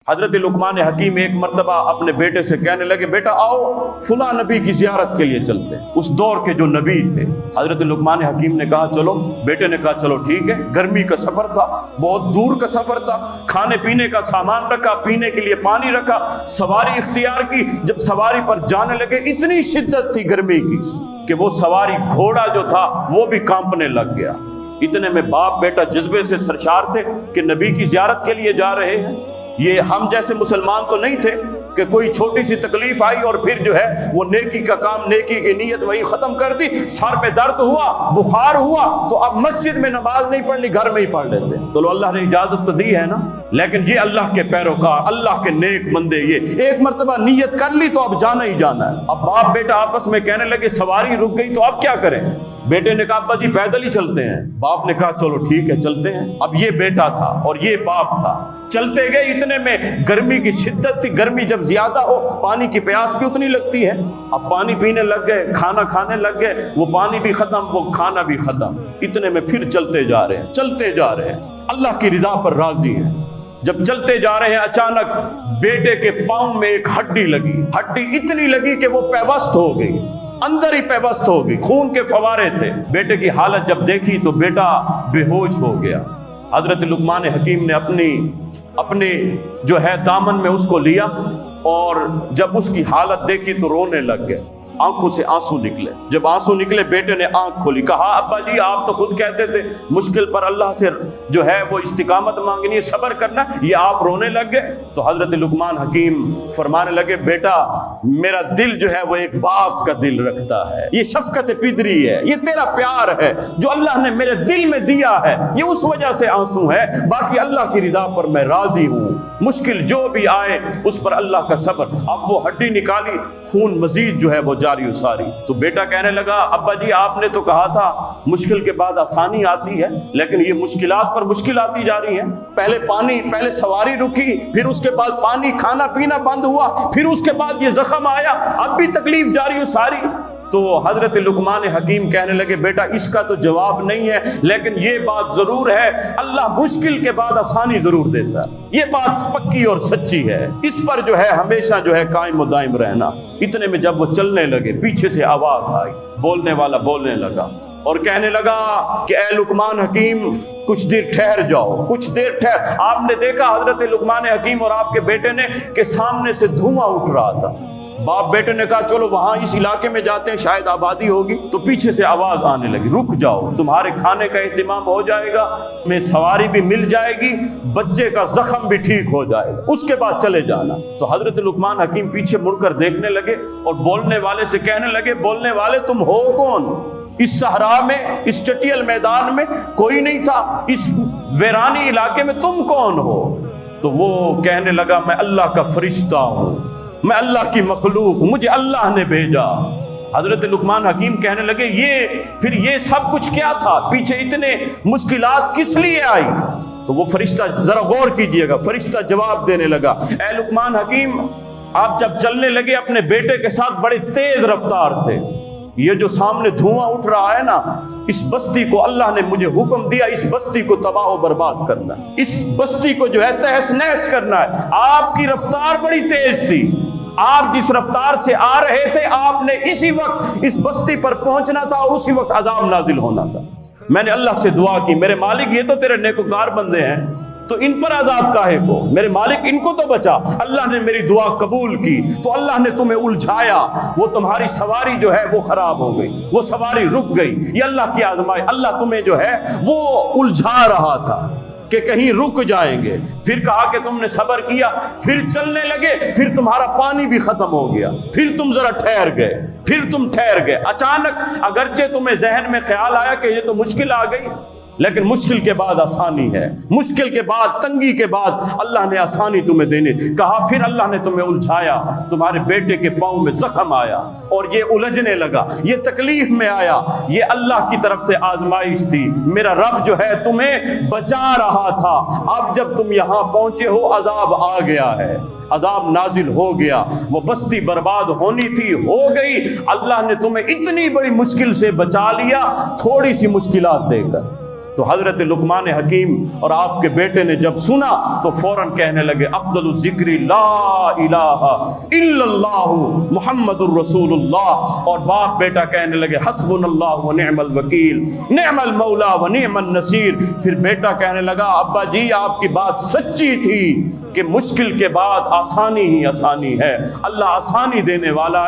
حضرت لقمان حکیم ایک مرتبہ اپنے بیٹے سے کہنے لگے بیٹا آؤ فلاں نبی کی زیارت کے لیے چلتے ہیں، اس دور کے جو نبی تھے۔ حضرت لقمان حکیم نے کہا چلو، بیٹے نے کہا چلو ٹھیک ہے۔ گرمی کا سفر تھا، بہت دور کا سفر تھا، کھانے پینے کا سامان رکھا، پینے کے لیے پانی رکھا، سواری اختیار کی۔ جب سواری پر جانے لگے اتنی شدت تھی گرمی کی کہ وہ سواری گھوڑا جو تھا وہ بھی کانپنے لگ گیا۔ اتنے میں باپ بیٹا جذبے سے سرشار تھے کہ نبی کی زیارت کے لیے جا رہے ہیں۔ یہ ہم جیسے مسلمان تو نہیں تھے کہ کوئی چھوٹی سی تکلیف آئی اور پھر جو ہے وہ نیکی کا کام، نیکی کی نیت وہی ختم کر دی۔ سر میں درد ہوا، بخار ہوا تو اب مسجد میں نماز نہیں پڑھنی، گھر میں ہی پڑھ لیتے۔ تو اللہ نے اجازت تو دی ہے نا، لیکن یہ اللہ کے پیروکار، اللہ کے نیک بندے، یہ ایک مرتبہ نیت کر لی تو اب جانا ہی جانا ہے۔ اب باپ بیٹا آپس میں کہنے لگے سواری رک گئی تو اب کیا کریں؟ بیٹے نے کہا ابا جی پیدل ہی چلتے ہیں۔ باپ نے کہا چلو ٹھیک ہے چلتے ہیں۔ اب یہ بیٹا تھا اور یہ باپ تھا، چلتے گئے۔ اتنے میں گرمی کی شدت تھی، گرمی جب زیادہ ہو پانی کی پیاس بھی اتنی لگتی ہے۔ اب پانی پینے لگ گئے، کھانا کھانے لگ گئے، وہ پانی بھی ختم، وہ کھانا بھی ختم۔ اتنے میں پھر چلتے جا رہے ہیں، چلتے جا رہے ہیں، اللہ کی رضا پر راضی ہیں۔ جب چلتے جا رہے ہیں اچانک بیٹے کے پاؤں میں ایک ہڈی لگی، ہڈی اتنی لگی کہ وہ پیوست ہو گئی، اندر ہی پیوست ہو گئی، خون کے فوارے تھے۔ بیٹے کی حالت جب دیکھی تو بیٹا بے ہوش ہو گیا۔ حضرت لقمان حکیم نے اپنے جو ہے دامن میں اس کو لیا اور جب اس کی حالت دیکھی تو رونے لگ گئے، آنکھوں سے آنسو نکلے۔ جب آنسو نکلے بیٹے نے آنکھ کھولی، کہا ابا جی آپ تو خود کہتے تھے مشکل پر اللہ سے جو ہے وہ استقامت مانگنی ہے، صبر کرنا، یہ آپ رونے لگ گئے؟ تو حضرت لقمان حکیم فرمانے لگے بیٹا میرا دل جو ہے وہ ایک باپ کا دل رکھتا ہے، یہ شفقت پدری ہے، یہ تیرا پیار ہے جو اللہ نے میرے دل میں دیا ہے، یہ اس وجہ سے آنسو ہے، باقی اللہ کی رضا پر میں راضی ہوں، مشکل جو بھی آئے اس پر اللہ کا صبر۔ اب وہ ہڈی نکالی، خون مزید جو ہے وہ جاری ساری۔ تو بیٹا کہنے لگا ابا جی آپ نے تو کہا تھا مشکل کے بعد آسانی آتی ہے، لیکن یہ مشکلات پر مشکل آتی جا رہی ہیں۔ پہلے سواری رکی، پھر اس کے بعد پانی، کھانا پینا بند ہوا، پھر اس کے بعد یہ زخم آیا، اب بھی تکلیف جاری ساری۔ تو حضرت لقمان حکیم کہنے لگے بیٹا اس کا تو جواب نہیں ہے، لیکن یہ بات ضرور ہے اللہ مشکل کے بعد آسانی ضرور دیتا ہے، یہ بات پکی اور سچی ہے، اس پر جو ہے ہمیشہ جو ہے قائم و دائم رہنا۔ اتنے میں جب وہ چلنے لگے پیچھے سے آواز آئی، بولنے والا بولنے لگا اور کہنے لگا کہ اے لقمان حکیم کچھ دیر ٹھہر جاؤ، کچھ دیر ٹھہر۔ آپ نے دیکھا حضرت لقمان حکیم اور آپ کے بیٹے نے کہ سامنے سے دھواں اٹھ رہا تھا۔ باپ بیٹے نے کہا چلو وہاں اس علاقے میں جاتے ہیں، شاید آبادی ہوگی۔ تو پیچھے سے آواز آنے لگی رک جاؤ، تمہارے کھانے کا اہتمام ہو جائے گا، میں سواری بھی مل جائے گی، بچے کا زخم بھی ٹھیک ہو جائے گا، اس کے بعد چلے جانا۔ تو حضرت لقمان حکیم پیچھے مڑ کر دیکھنے لگے اور بولنے والے سے کہنے لگے بولنے والے تم ہو کون؟ اس صحرا میں، اس چٹیل میدان میں کوئی نہیں تھا، اس ویرانی علاقے میں تم کون ہو؟ تو وہ کہنے لگا میں اللہ کا فرشتہ ہوں، میں اللہ کی مخلوق ہوں، مجھے اللہ نے بھیجا۔ حضرت لقمان حکیم کہنے لگے پھر یہ سب کچھ کیا تھا، پیچھے اتنے مشکلات کس لیے آئی؟ تو وہ فرشتہ ذرا غور کیجئے گا، فرشتہ جواب دینے لگا اے لقمان حکیم آپ جب چلنے لگے اپنے بیٹے کے ساتھ بڑے تیز رفتار تھے، یہ جو سامنے دھواں اٹھ رہا ہے نا، اس بستی کو اللہ نے مجھے حکم دیا اس بستی کو تباہ و برباد کرنا ہے، اس بستی کو جو ہے تہس نہس کرنا ہے۔ آپ کی رفتار بڑی تیز تھی، آپ جس رفتار سے آ رہے تھے آپ نے اسی وقت اس بستی پر پہنچنا تھا اور اسی وقت عذاب نازل ہونا تھا۔ میں نے اللہ سے دعا کی میرے مالک یہ تو تیرے نیکوکار بندے ہیں، تو ان پر عذاب کاہے کو، میرے مالک ان کو تو بچا۔ اللہ نے میری دعا قبول کی تو اللہ نے تمہیں الجھایا، وہ تمہاری سواری جو ہے وہ خراب ہو گئی، وہ سواری رک گئی، یہ اللہ کی آزمائش، اللہ تمہیں جو ہے وہ الجھا رہا تھا کہ کہیں رک جائیں گے۔ پھر کہا کہ تم نے صبر کیا، پھر چلنے لگے، پھر تمہارا پانی بھی ختم ہو گیا، پھر تم ذرا ٹھہر گئے، پھر تم ٹھہر گئے۔ اچانک اگرچہ تمہیں ذہن میں خیال آیا کہ یہ تو مشکل آ گئی، لیکن مشکل کے بعد آسانی ہے، مشکل کے بعد تنگی کے بعد اللہ نے آسانی تمہیں دینی۔ کہا پھر اللہ نے تمہیں الجھایا، تمہارے بیٹے کے پاؤں میں زخم آیا اور یہ الجھنے لگا، یہ تکلیف میں آیا، یہ اللہ کی طرف سے آزمائش تھی، میرا رب جو ہے تمہیں بچا رہا تھا۔ اب جب تم یہاں پہنچے ہو عذاب آ گیا ہے، عذاب نازل ہو گیا، وہ بستی برباد ہونی تھی ہو گئی، اللہ نے تمہیں اتنی بڑی مشکل سے بچا لیا تھوڑی سی مشکلات دے کر۔ تو حضرت لقمان حکیم اور آپ کے بیٹے نے جب سنا تو فوراً کہنے لگے افضل الذکر لا الہ الا اللہ محمد الرسول اللہ، اور باپ بیٹا کہنے لگے حسبنا اللہ و نعم الوکیل نعم المولا و نعم النصیر۔ پھر بیٹا کہنے لگا ابا جی آپ کی بات سچی تھی کہ مشکل کے بعد آسانی ہی آسانی ہے، اللہ آسانی دینے والا ہے۔